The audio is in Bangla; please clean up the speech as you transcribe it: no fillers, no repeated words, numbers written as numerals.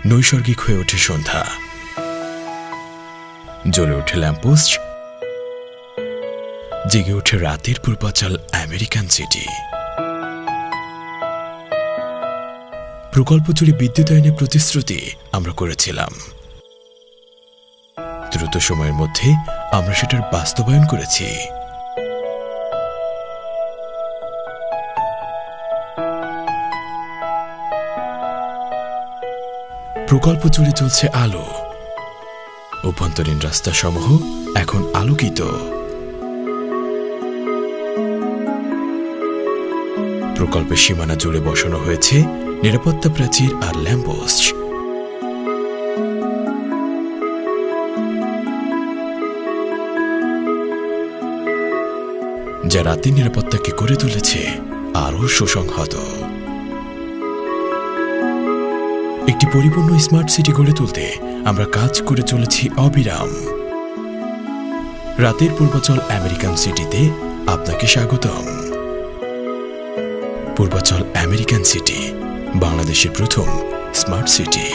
নৈসর্গিক হয়ে ওঠে সন্ধ্যা, জ্বলে ওঠে ল্যাম্পপোস্ট, জেগে ওঠে রাতের পূর্বাচল আমেরিকান সিটি। প্রকল্প জুড়ে বিদ্যুতায়নের প্রতিশ্রুতি আমরা করেছিলাম, দ্রুত সময়ের মধ্যে আমরা সেটার বাস্তবায়ন করেছি। প্রকল্প জুড়ে চলছে আলো, অভ্যন্তরীণ রাস্তাসমূহ এখন আলোকিত। প্রকল্পের সীমানা জুড়ে বসানো হয়েছে নিরাপত্তা প্রাচীর আর ল্যাম্পপোস্ট। যা রাতের নিরাপত্তাকে করে তুলেছে আরও সুসংহত। একটি পরিপূর্ণ স্মার্ট সিটি গড়ে তুলতে আমরা কাজ করে চলেছি অবিরাম। রাতের পূর্বাচল আমেরিকান সিটিতে আপনাকে স্বাগতম। পূর্বাচল আমেরিকান সিটি, বাংলাদেশের প্রথম স্মার্ট সিটি।